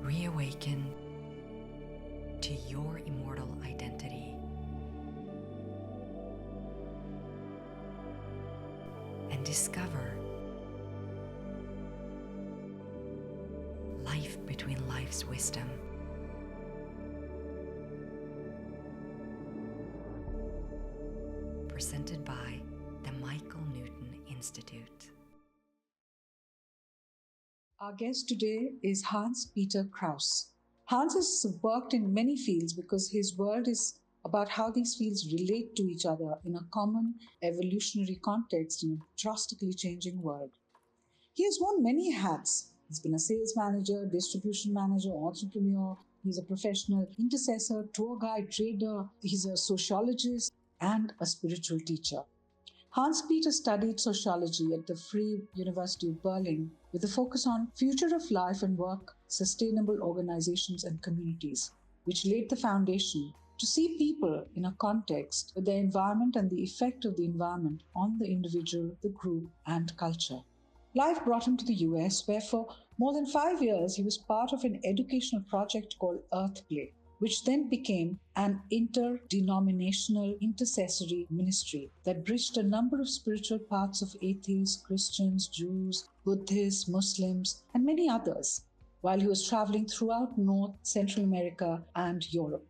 Reawaken to your immortal identity and discover life between life's wisdom. Presented by the Michael Newton Institute. Our guest today is Hans-Peter Kraus. Hans has worked in many fields because his world is about how these fields relate to each other in a common evolutionary context in a drastically changing world. He has worn many hats. He's been a sales manager, distribution manager, entrepreneur. He's a professional intercessor, tour guide, trader. He's a sociologist and a spiritual teacher. Hans-Peter studied sociology at the Free University of Berlin with a focus on future of life and work, sustainable organizations and communities, which laid the foundation to see people in a context with their environment and the effect of the environment on the individual, the group, and culture. Life brought him to the US, where for more than 5 years he was part of an educational project called Earth Play, which then became an interdenominational intercessory ministry that bridged a number of spiritual paths of atheists, Christians, Jews, Buddhists, Muslims, and many others, while he was traveling throughout North, Central America, and Europe.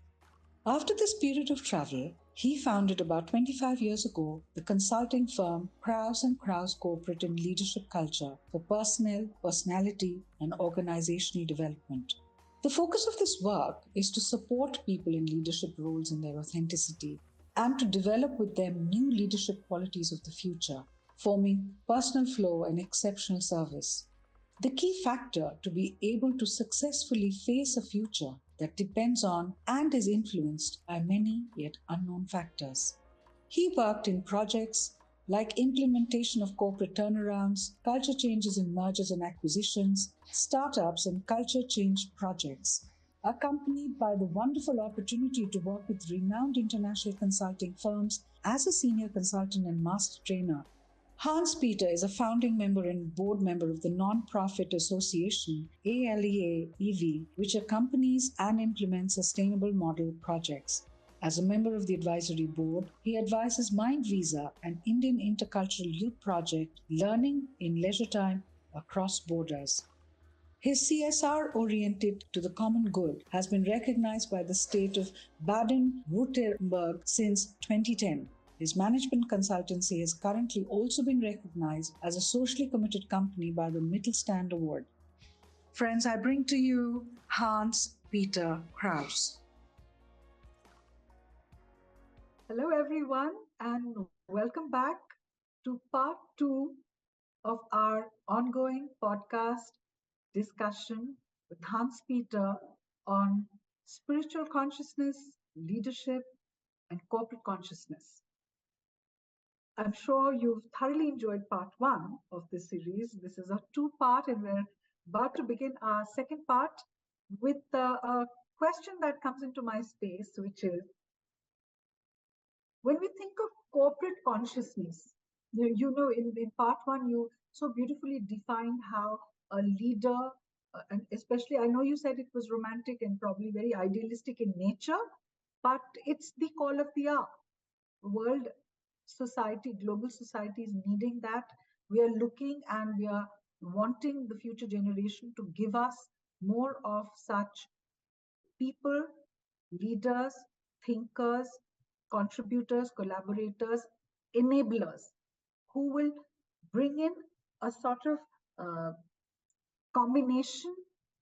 After this period of travel, he founded about 25 years ago the consulting firm Kraus & Kraus Corporate and Leadership Culture for personnel, personality, and organizational development. The focus of this work is to support people in leadership roles in their authenticity and to develop with them new leadership qualities of the future, forming personal flow and exceptional service. The key factor to be able to successfully face a future that depends on and is influenced by many yet unknown factors. He worked in projects like implementation of corporate turnarounds, culture changes in mergers and acquisitions, startups, and culture change projects, accompanied by the wonderful opportunity to work with renowned international consulting firms as a senior consultant and master trainer. Hans-Peter is a founding member and board member of the non-profit association ALEA-EV, which accompanies and implements sustainable model projects. As a member of the advisory board, he advises Mind Visa, an Indian intercultural youth project, learning in leisure time across borders. His CSR oriented to the common good has been recognized by the state of Baden-Württemberg since 2010. His management consultancy has currently also been recognized as a socially committed company by the Mittelstand Award. Friends, I bring to you Hans-Peter Kraus. Hello, everyone, and welcome back to part 2 of our ongoing podcast discussion with Hans-Peter on spiritual consciousness, leadership, and corporate consciousness. I'm sure you've thoroughly enjoyed part 1 of this series. This is a 2-part, and we're about to begin our second part with a question that comes into my space, which is, when we think of corporate consciousness, in part 1, you so beautifully defined how a leader, and especially, I know you said it was romantic and probably very idealistic in nature, but it's the call of the hour. World society, global society is needing that. We are looking and we are wanting the future generation to give us more of such people, leaders, thinkers, contributors, collaborators, enablers, who will bring in a sort of combination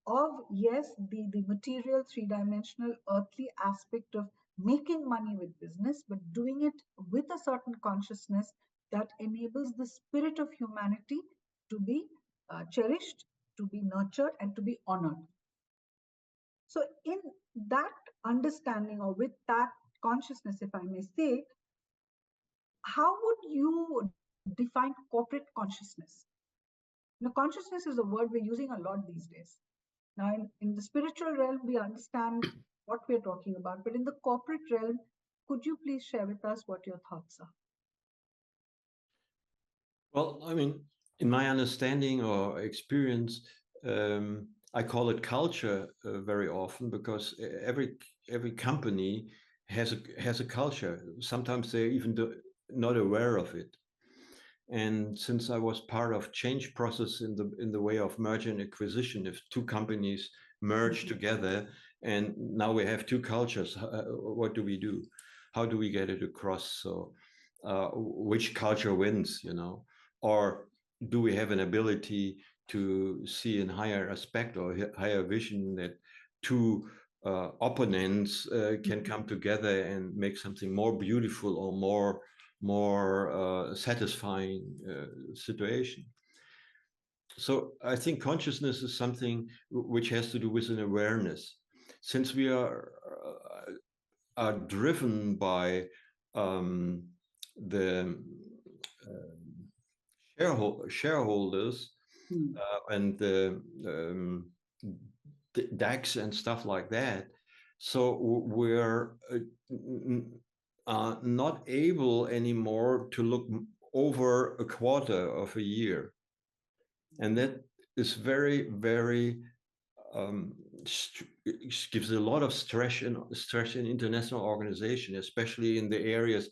of, yes, the material, three-dimensional, earthly aspect of making money with business, but doing it with a certain consciousness that enables the spirit of humanity to be cherished, to be nurtured, and to be honored. So in that understanding, or with that consciousness, if I may say, how would you define corporate consciousness? Now, consciousness is a word we're using a lot these days. Now, in the spiritual realm, we understand what we're talking about, but in the corporate realm, could you please share with us what your thoughts are? Well, I mean, in my understanding or experience, I call it culture very often because every company has a culture. Sometimes they're even not aware of it. And since I was part of change process in the way of merger and acquisition, if two companies merge Mhm. together and now we have two cultures, what do we do? How do we get it across? So, which culture wins? Or do we have an ability to see in higher aspect or higher vision that two opponents can Mhm. come together and make something more beautiful or more satisfying situation. So I think consciousness is something which has to do with an awareness. Since we are driven by um, the shareholders Mm. and the DAX and stuff like that. So we're not able anymore to look over a quarter of a year. And that is very, very um, gives a lot of stress in international organization, especially in the areas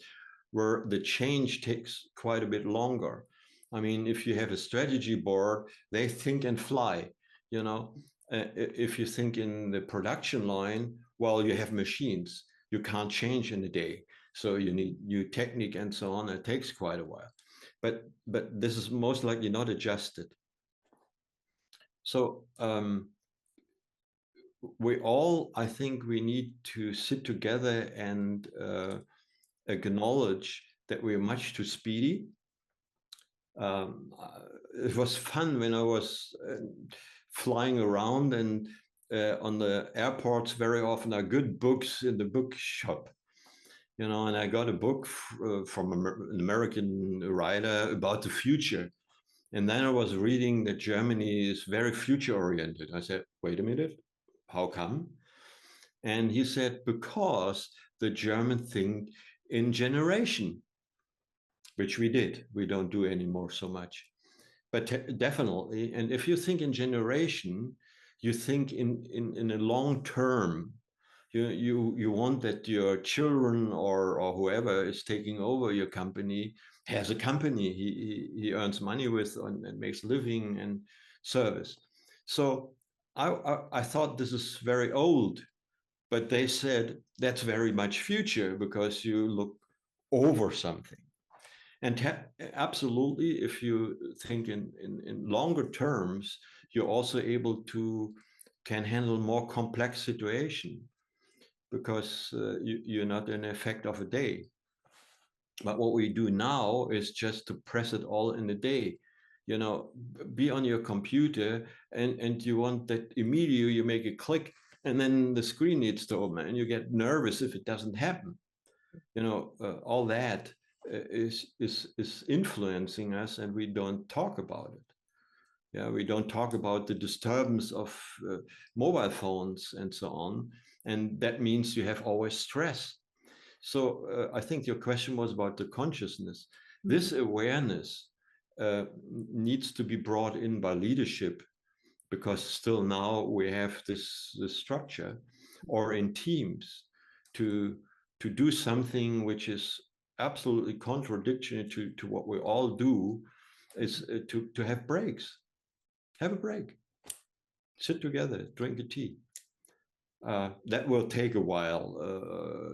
where the change takes quite a bit longer. I mean, if you have a strategy board, they think and fly. You know, if you think in the production line, well, you have machines. You can't change in a day, so you need new technique and so on. It takes quite a while, but this is most likely not adjusted. So we all, I think, we need to sit together and acknowledge that we're much too speedy. It was fun when I was flying around, and on the airports very often are good books in the bookshop. And I got a book from an American writer about the future. And then I was reading that Germany is very future oriented. I said, wait a minute, how come? And he said, because the German think in generation, which we did. We don't do anymore so much. But definitely, and if you think in generation, you think in a long term. You want that your children or whoever is taking over your company has a company he earns money with and makes living and service. So I thought this is very old, but they said that's very much future because you look over something. And absolutely, if you think in longer terms, you're also able to can handle more complex situation because you're not an effect of a day. But what we do now is just to press it all in a day. Be on your computer and you want that immediately you make a click and then the screen needs to open and you get nervous if it doesn't happen. All that is influencing us and we don't talk about it. Yeah, we don't talk about the disturbance of mobile phones and so on, and that means you have always stress. So I think your question was about the consciousness. Mhm. This awareness needs to be brought in by leadership because still now we have this structure or in teams to to do something which is absolutely contradictory to what we all do is to have breaks. Have a break, sit together, drink a tea. That will take a while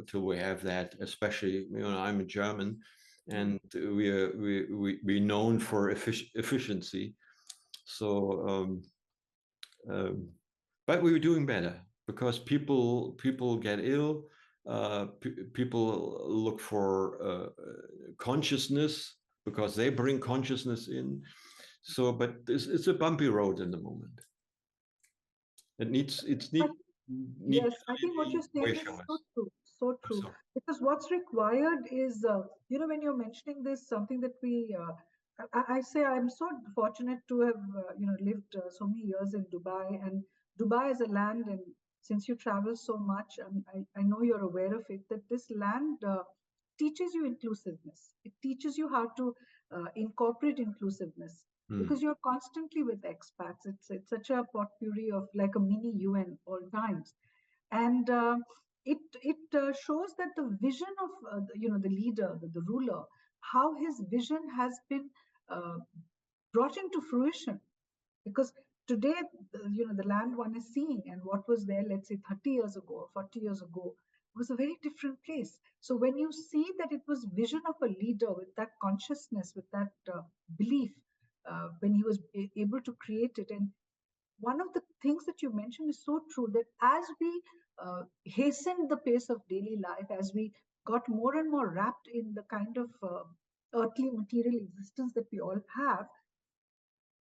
till we have that. Especially, I'm a German, and we known for efficiency. So, um, but we were doing better because people get ill. People look for consciousness because they bring consciousness in. So, but it's a bumpy road in the moment. It needs it's I, need yes, I think what you're saying is so reassurance. true, so I'm true. sorry. Because what's required is, when you're mentioning this, something that I say I'm so fortunate to have, lived so many years in Dubai, and Dubai is a land, and since you travel so much, I know you're aware of it, that this land teaches you inclusiveness. It teaches you how to incorporate inclusiveness. because you're constantly with expats. It's such a potpourri of like a mini UN all times, and it shows that the vision of the leader, the ruler, how his vision has been uh, brought into fruition. Because today, the land one is seeing and what was there, let's say 30 years ago or 40 years ago, was a very different place. So when you see that it was vision of a leader with that consciousness, with that belief, when he was able to create it. And one of the things that you mentioned is so true, that as we hastened the pace of daily life, as we got more and more wrapped in the kind of earthly material existence that we all have,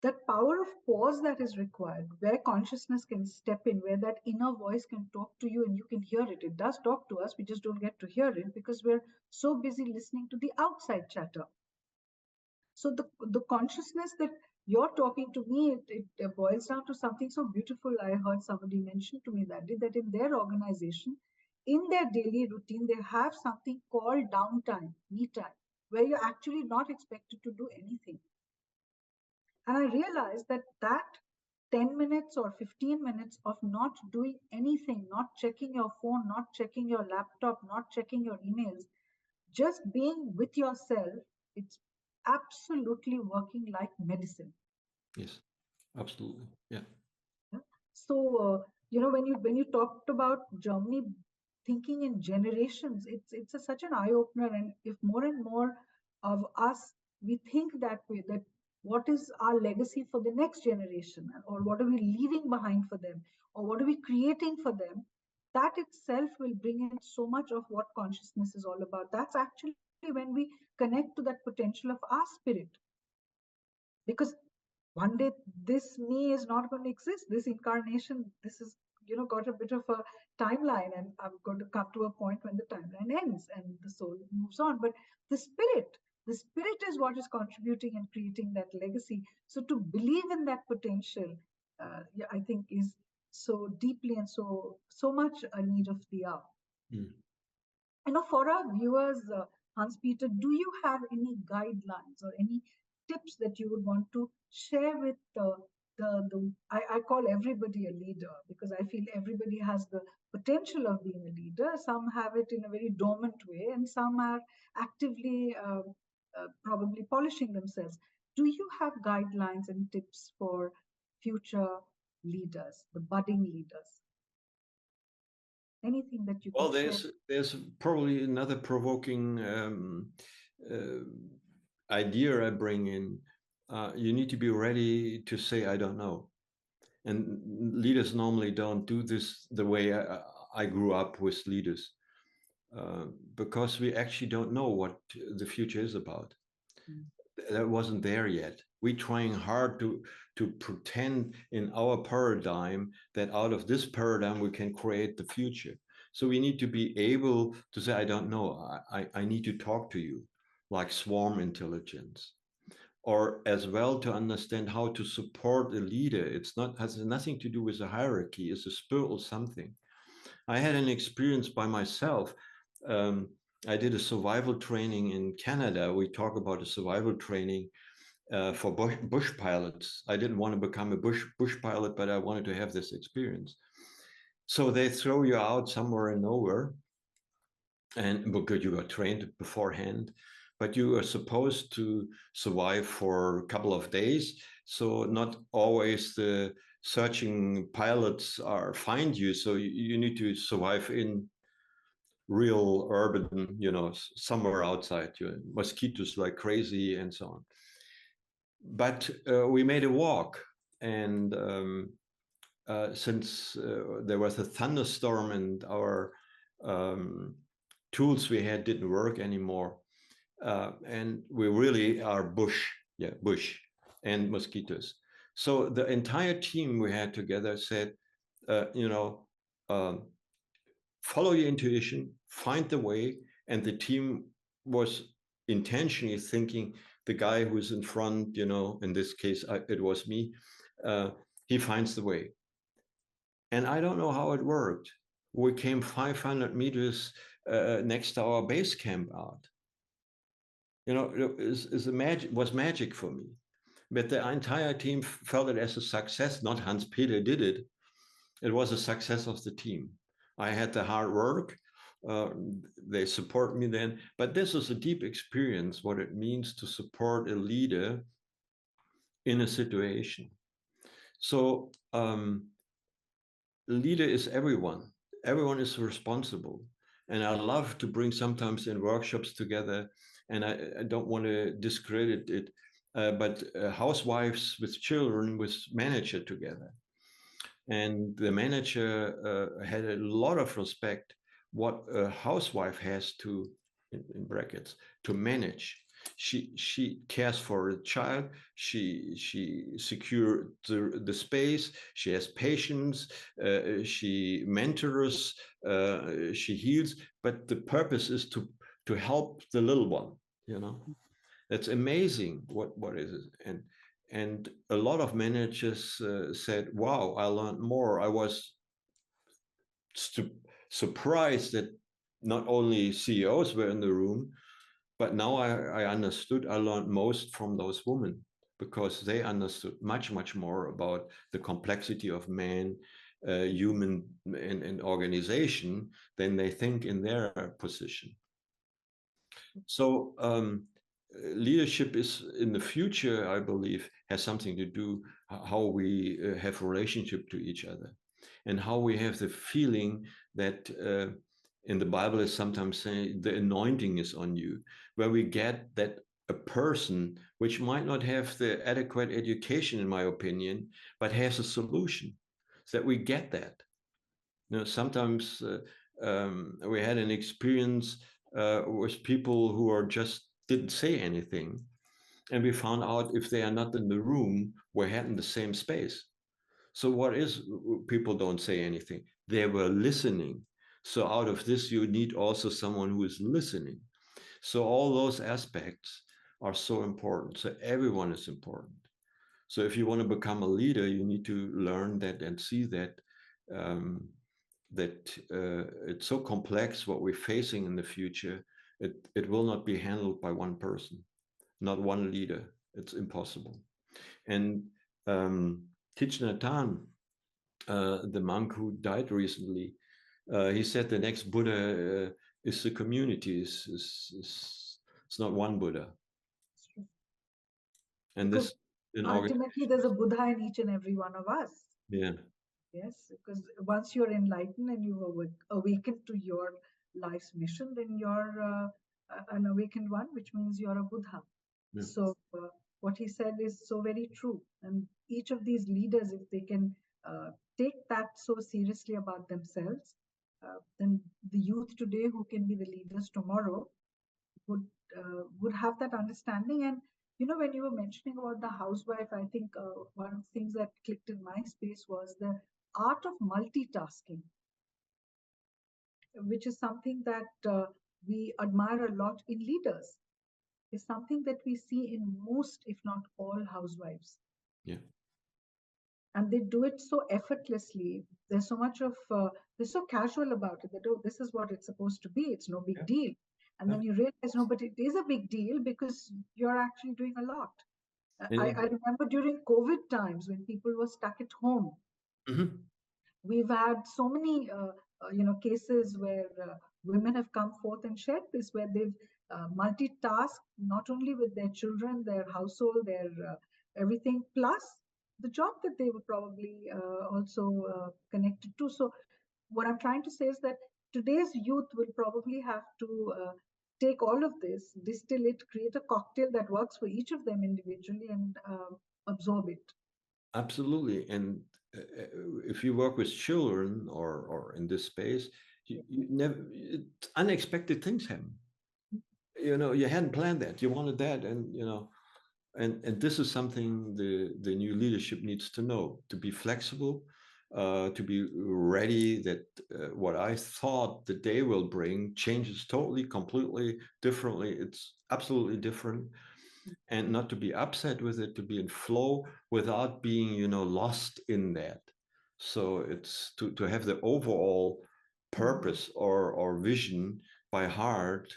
that power of pause that is required, where consciousness can step in, where that inner voice can talk to you and you can hear it. It does talk to us, we just don't get to hear it because we're so busy listening to the outside chatter. So the consciousness that you're talking to me, it boils down to something so beautiful. I heard somebody mention to me that day that in their organization, in their daily routine, they have something called downtime, me time, where you're actually not expected to do anything. And I realized that 10 minutes or 15 minutes of not doing anything, not checking your phone, not checking your laptop, not checking your emails, just being with yourself, it's absolutely working like medicine. Yes, absolutely. Yeah. So, when you talked about Germany thinking in generations, such an eye opener. And if more and more of us we think that way, that what is our legacy for the next generation, or what are we leaving behind for them, or what are we creating for them, that itself will bring in so much of what consciousness is all about. That's actually when we connect to that potential of our spirit, because one day this me is not going to exist, this incarnation, this is got a bit of a timeline, and I'm going to come to a point when the timeline ends and the soul moves on. But the spirit is what is contributing and creating that legacy. So to believe in that potential, yeah, I think is so deeply and so much a need of the hour. Mm. For our viewers, Hans-Peter, do you have any guidelines or any tips that you would want to share with I call everybody a leader, because I feel everybody has the potential of being a leader. Some have it in a very dormant way, and some are actively probably polishing themselves. Do you have guidelines and tips for future leaders, the budding leaders? Anything that you Well, could share? there's probably another provoking idea I bring in. You need to be ready to say I don't know, and leaders normally don't do this the way I grew up with leaders, because we actually don't know what the future is about. That wasn't there yet. We're trying hard to pretend in our paradigm that out of this paradigm we can create the future. So we need to be able to say, I don't know, I need to talk to you, like swarm intelligence. Or as well to understand how to support a leader. It's not has nothing to do with a hierarchy, it's a spiritual something. I had an experience by myself. Um, I did a survival training in Canada. We talk about a survival training for bush pilots. I didn't want to become a bush pilot, but I wanted to have this experience. So they throw you out somewhere in nowhere, and because you got trained beforehand, but you are supposed to survive for a couple of days. So not always the searching pilots are find you. So you need to survive in real urban, somewhere outside. Mosquitoes like crazy and so on. But we made a walk, and since there was a thunderstorm and our tools we had didn't work anymore, and we really are bush and mosquitoes. So the entire team we had together said, um, follow your intuition, find the way. And the team was intentionally thinking the guy who's in front, in this case, it was me, he finds the way. And I don't know how it worked. We came 500 meters next to our base camp out. It was magic for me. but the entire team felt it as a success. Not Hans-Peter did it. It was a success of the team. I had the hard work. Uh, they support me then. But this is a deep experience, what it means to support a leader in a situation. So leader is everyone. Everyone is responsible. And I love to bring sometimes in workshops together, and I don't want to discredit it, but housewives with children with manager together. And the manager had a lot of respect what a housewife has to, in brackets, to manage. She cares for a child. She secures the space. She has patience. She mentors. She heals. But the purpose is to help the little one. You know, that's amazing. What is it? And a lot of managers said, "Wow, I learned more. I was surprised that not only CEOs were in the room, but now I understood. I learned most from those women because they understood much more about the complexity of man, human, and organization than they think in their position. So leadership is in the future, I believe, has something to do how we have relationship to each other, and how we have the feeling that in the Bible is sometimes saying the anointing is on you, where we get that a person which might not have the adequate education, in my opinion, but has a solution, so that we get that. You know, sometimes we had an experience with people who are just didn't say anything, and we found out if they are not in the room, we're in the same space. So what is people don't say anything? They were listening. So out of this, you need also someone who is listening. So all those aspects are so important. So everyone is important. So if you want to become a leader, you need to learn that and see that um, it's so complex what we're facing in the future. It will not be handled by one person, not one leader. It's impossible. And um, Thich Nhat Hanh, the monk who died recently, he said the next Buddha is the community. It's not one Buddha. And Because this in ultimately there's a Buddha in each and every one of us. yeah. Yes, because once you're enlightened and you awakened to your life's mission, then you're an awakened one, which means you're a Buddha. Yeah. So what he said is so very true. And each of these leaders, if they can take that so seriously about themselves, then the youth today who can be the leaders tomorrow would have that understanding. And you know, when you were mentioning about the housewife, I think one of the things that clicked in my space was the art of multitasking, which is something that we admire a lot in leaders. Is something that we see in most, if not all, housewives. Yeah. And they do it so effortlessly. There's so much of they're so casual about it that, oh, this is what it's supposed to be, it's no big deal. And then you realize, no, but it is a big deal because you're actually doing a lot. I remember during COVID times when people were stuck at home, we've had so many cases where women have come forth and shared this, where they've multitasked not only with their children, their household, their everything, plus the job that they were probably also connected to. So what I'm trying to say is that today's youth will probably have to take all of this, distill it, create a cocktail that works for each of them individually, and absorb it. Absolutely. And if you work with children or in this space, you never unexpected things happen. You know, you hadn't planned that. You wanted that, and you know, and this is something the new leadership needs to know, to be flexible, to be ready that what I thought the day will bring changes totally, completely differently. It's absolutely different, and not to be upset with it, to be in flow without being, you know, lost in that. So it's to have the overall purpose or vision by heart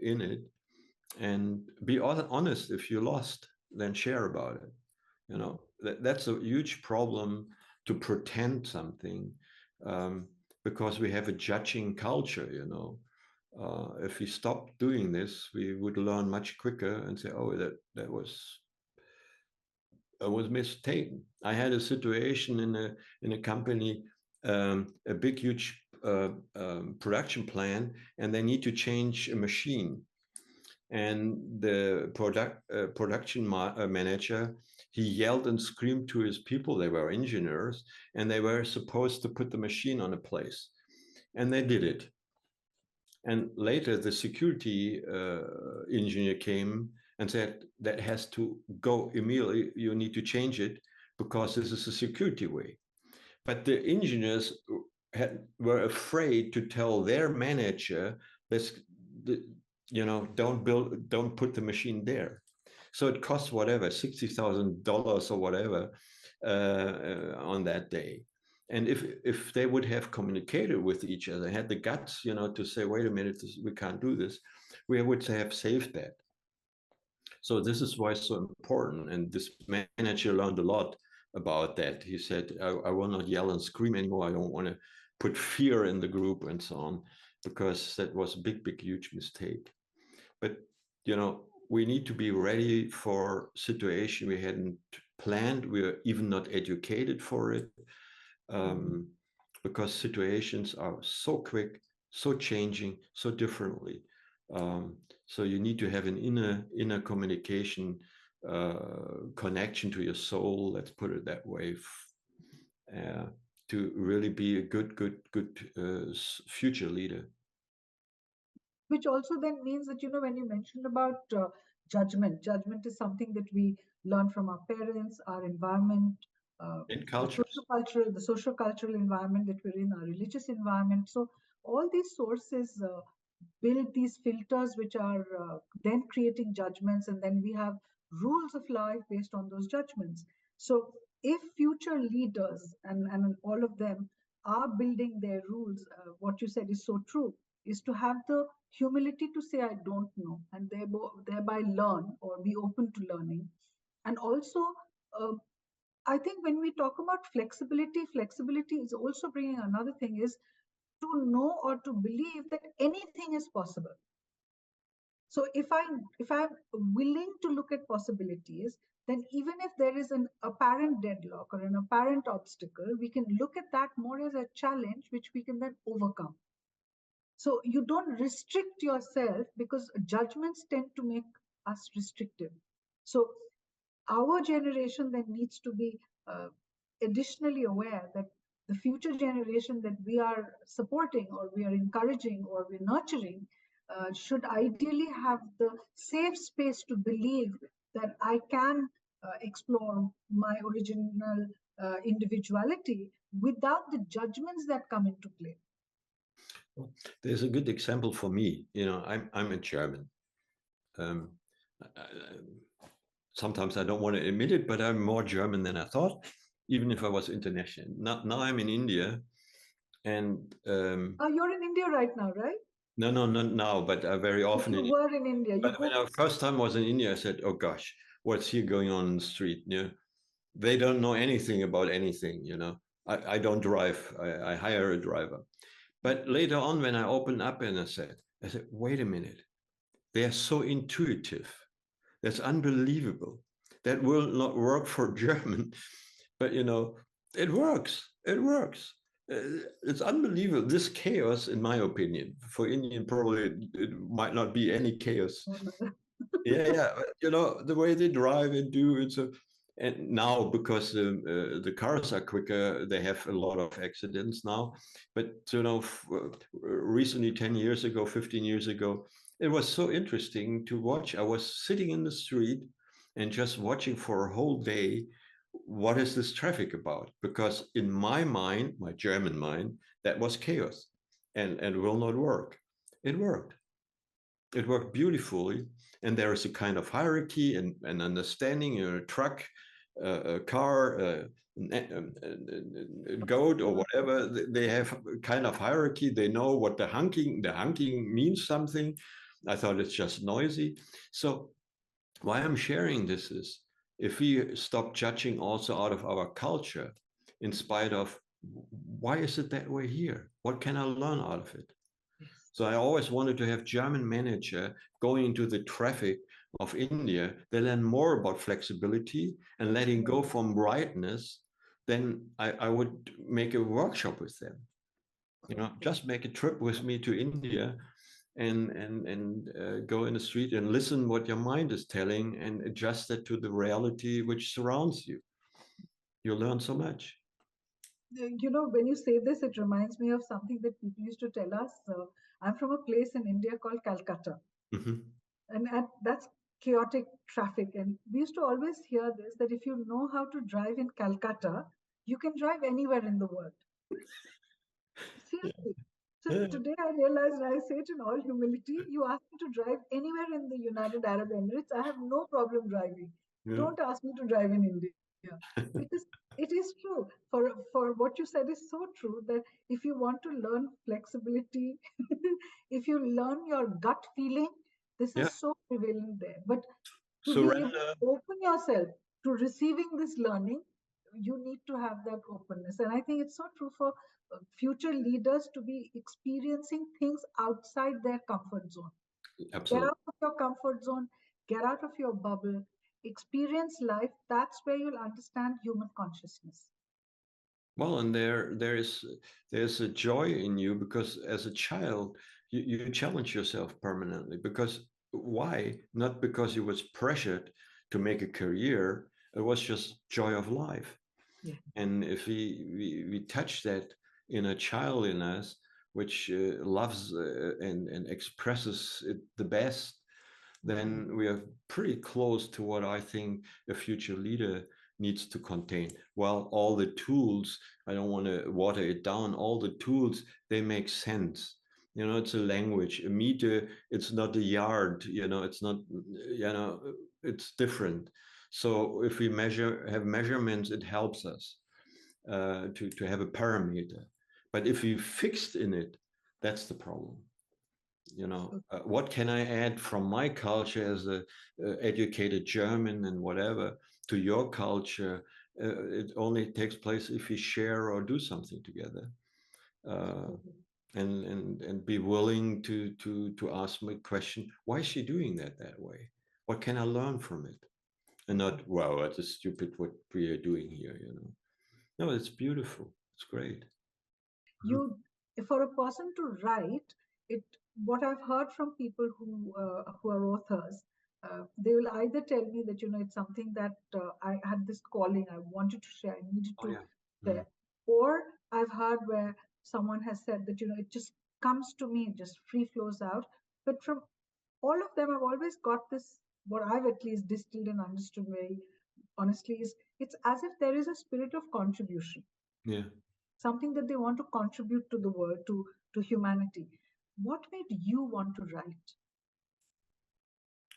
in it, and be honest if you're lost. then share about it. You know, that's a huge problem, to pretend something, um, because we have a judging culture. You know, if we stopped doing this, we would learn much quicker and say, "Oh, that was mistaken." I had a situation in a company, a big, huge production plan, and they need to change a machine. And the production manager, he yelled and screamed to his people. They were engineers, and they were supposed to put the machine on a place, and they did it. And later, the security engineer came and said, that has to go immediately. You need to change it because this is a security way. But the engineers were afraid to tell their manager, this, don't put the machine there. So it costs whatever, $60,000 or whatever on that day. And if they would have communicated with each other, had the guts, to say, wait a minute, we can't do this, we would have saved that. So this is why it's so important. And this manager learned a lot about that. He said, I will not yell and scream anymore. I don't want to put fear in the group and so on, because that was a big, big, huge mistake. But, we need to be ready for situation we hadn't planned. We are even not educated for it, because situations are so quick, so changing, so differently. So you need to have an inner communication, connection to your soul, let's put it that way, to really be a good future leader. Which also then means that, when you mentioned about judgment is something that we learn from our parents, our environment, In cultures. the social cultural environment that we're in, our religious environment. So all these sources build these filters, which are then creating judgments, and then we have rules of life based on those judgments. So if future leaders and all of them are building their rules, what you said is so true, is to have the humility to say, I don't know, and thereby learn or be open to learning. And also, I think when we talk about flexibility is also bringing another thing, is to know or to believe that anything is possible. So if I'm willing to look at possibilities, then even if there is an apparent deadlock or an apparent obstacle, we can look at that more as a challenge, which we can then overcome. So you don't restrict yourself, because judgments tend to make us restrictive. So our generation then needs to be additionally aware that the future generation that we are supporting or we are encouraging or we're nurturing should ideally have the safe space to believe that I can explore my original individuality without the judgments that come into play. There's a good example for me. I'm a German. Sometimes I don't want to admit it, but I'm more German than I thought, even if I was international. Now I'm in India, and you're in India right now, right? No, not now, but very often. You were in India. But when I first time was in India, I said, "Oh gosh, what's here going on in the street?" They don't know anything about anything. I don't drive. I hire a driver. But later on, when I opened up and I said, "Wait a minute, they're so intuitive. That's unbelievable. That will not work for German, but it works. It works. It's unbelievable. This chaos, in my opinion, for Indian, probably it might not be any chaos. Yeah. The way they drive and do it. So, and now because the cars are quicker, they have a lot of accidents now. But recently, 10 years ago, 15 years ago, it was so interesting to watch. I was sitting in the street and just watching for a whole day. What is this traffic about? Because in my mind, my German mind, that was chaos and will not work. It worked. It worked beautifully. And there is a kind of hierarchy and understanding in a truck, a car, a goat or whatever. They have a kind of hierarchy. They know what the honking means something. I thought it's just noisy. So Why I'm sharing this is, if we stop judging also out of our culture, in spite of why is it that way here? What can I learn out of it? Yes. So I always wanted to have German manager going into the traffic of India. They learn more about flexibility and letting go from rightness. Then I would make a workshop with them. Just make a trip with me to India and go in the street and listen what your mind is telling and adjust it to the reality which surrounds you. You learn so much. When you say this, it reminds me of something that people used to tell us. I'm from a place in India called Calcutta, Mm-hmm. and that's chaotic traffic. And we used to always hear this, that if you know how to drive in Calcutta, you can drive anywhere in the world. Yeah. Seriously. So Yeah. today I realized, and I say it in all humility, you ask me to drive anywhere in the United Arab Emirates, I have no problem driving. Yeah. Don't ask me to drive in India. Because it is true. For what you said is so true, that if you want to learn flexibility, if you learn your gut feeling, this Yeah. is so prevalent there. But to be able Surrender. to open yourself to receiving this learning, you need to have that openness. And I think it's so true for future leaders to be experiencing things outside their comfort zone. Get Absolutely. out of your comfort zone, get out of your bubble, experience life. That's where you'll understand human consciousness. Well, and there's a joy in you because as a child you challenge yourself permanently. Because why? Not because you was pressured to make a career. It was just joy of life. Yeah. And if we touch that inner child in us, which loves and expresses it the best, then we are pretty close to what I think a future leader needs to contain. Well, all the tools, I don't want to water it down, all the tools, they make sense. It's a language. A meter, it's not a yard, it's not, it's different. So if we have measurements, it helps us to have a parameter. But if we fixed in it, that's the problem. What can I add from my culture as a educated German and whatever to your culture? It only takes place if we share or do something together, uh, and be willing to ask my question: why is she doing that way? What can I learn from it? And not, wow, that's stupid what we are doing here. No, it's beautiful. It's great. Mhm. You, for a person to write it, what I've heard from people who are authors, they will either tell me that it's something that I had this calling, I wanted to share, I needed Oh to yeah. Mhm. share, or I've heard where someone has said that it just comes to me, it just free flows out. But from all of them, I've always got this, what I've at least distilled and understood very honestly, is it's as if there is a spirit of contribution, Yeah. something that they want to contribute to the world, to humanity. What made you want to write?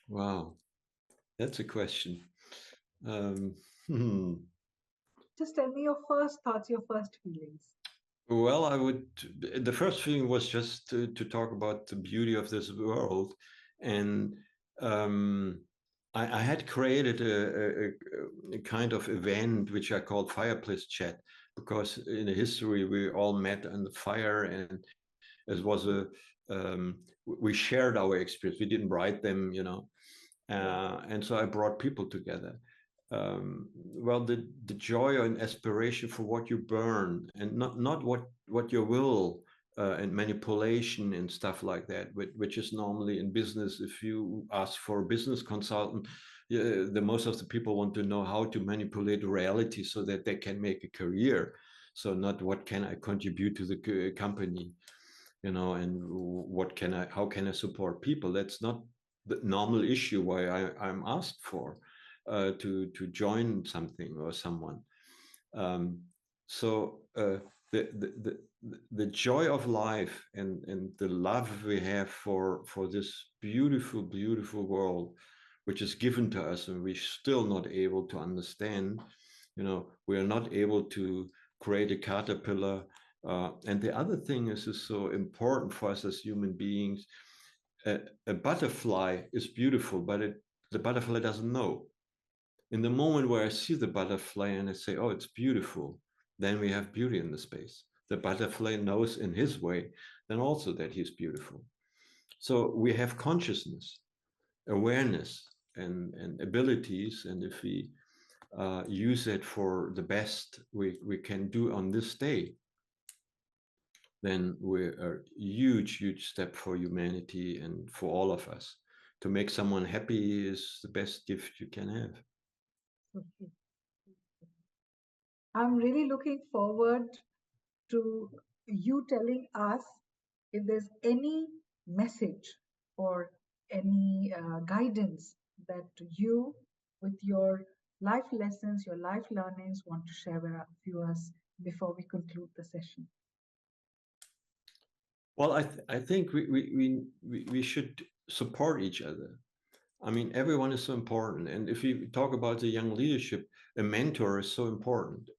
Wow. That's a question. Hmm. Just tell me your first thoughts, your first feelings. Well, the first thing was just to talk about the beauty of this world. And um, I had created a kind of event which I called Fireplace Chat, because in the history we all met on the fire, and it was we shared our experience. We didn't write them. And so I brought people together. Well, the joy and aspiration for what you burn, and not what your will and manipulation and stuff like that, which is normally in business. If you ask for a business consultant, the most of the people want to know how to manipulate reality so that they can make a career. So not what can I contribute to the company, and how can I support people. That's not the normal issue why I'm asked for to join something or someone. um, so the joy of life and the love we have for this beautiful world which is given to us, and we're still not able to understand. We are not able to create a caterpillar. And the other thing is so important for us as human beings. A butterfly is beautiful, but The butterfly doesn't know. In the moment where I see the butterfly and I say, oh, it's beautiful, then we have beauty in the space. The butterfly knows in his way then also that he's beautiful. So we have consciousness, awareness, and abilities. And if we use it for the best we can do on this day, then we're a huge, huge step for humanity and for all of us. To make someone happy is the best gift you can have. Okay. I'm really looking forward to you telling us if there's any message or any guidance that you, with your life lessons, your life learnings, want to share with our viewers before we conclude the session. Well, I think we should support each other. I mean, everyone is so important. And if you talk about the young leadership, a mentor is so important.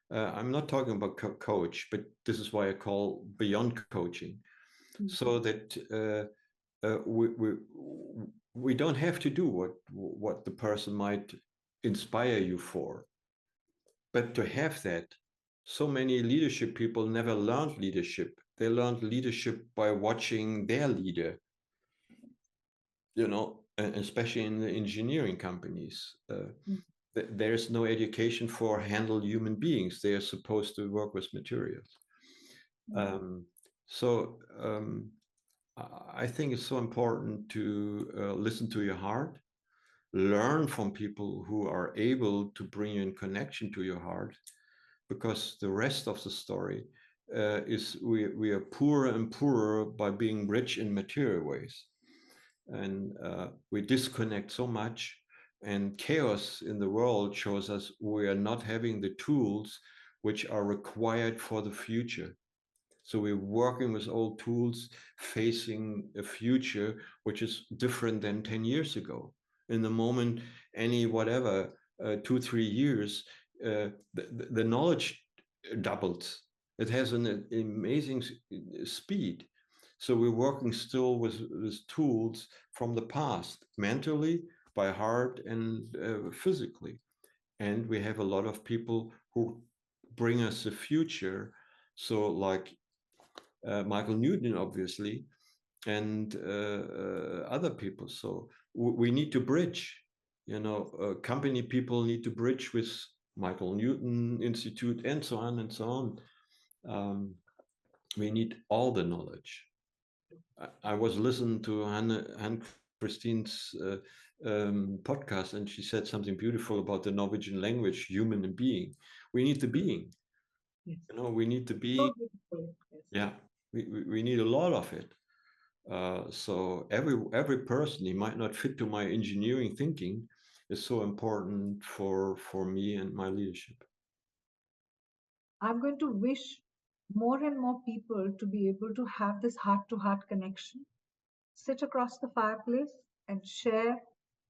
I'm not talking about coach, but this is why I call beyond coaching, so that we don't have to do what the person might inspire you for, but to have that. So many leadership people never learned leadership. They learned leadership by watching their leader, especially in the engineering companies. There's no education for handle human beings. They are supposed to work with materials. So I think it's so important to listen to your heart, learn from people who are able to bring you in connection to your heart, because the rest of the story is we are poorer and poorer by being rich in material ways. And we disconnect so much, and chaos in the world shows us we are not having the tools which are required for the future. So we're working with old tools, facing a future which is different than 10 years ago. In the moment, any whatever, 2-3 years, the knowledge doubles. It has an amazing speed. So we're working still with tools from the past, mentally, by heart, and physically. And we have a lot of people who bring us the future. So like Michael Newton, obviously, and other people. So we need to bridge. Company people need to bridge with Michael Newton Institute and so on and so on. We need all the knowledge. I was listening to Han Christine's podcast, and she said something beautiful about the Norwegian language, human and being. We need the being. Yes. We need the being. So yes. Yeah, we need a lot of it. So every person, he might not fit to my engineering thinking, is so important for me and my leadership. I'm going to wish more and more people to be able to have this heart-to-heart connection, sit across the fireplace and share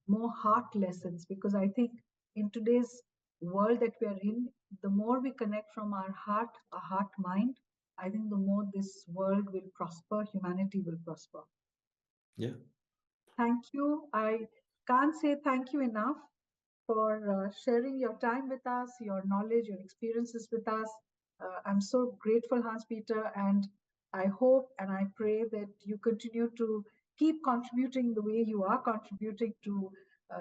more heart lessons, because I think in today's world that we are in, the more we connect from our heart mind, I think the more this world will prosper, humanity will prosper. Yeah. Thank you. I can't say thank you enough for sharing your time with us, your knowledge, your experiences with us. I'm so grateful, Hans-Peter, and I hope and I pray that you continue to keep contributing the way you are contributing to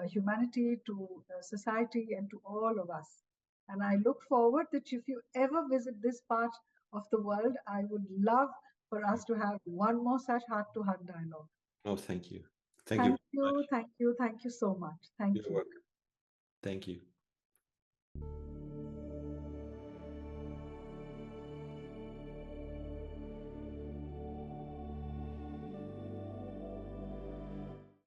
humanity, to society, and to all of us. And I look forward that if you ever visit this part of the world, I would love for us to have one more such heart-to-heart dialogue. Oh, thank you. Thank you Thank very much. you, thank you, thank you so much. Thank You're you. welcome. Thank you.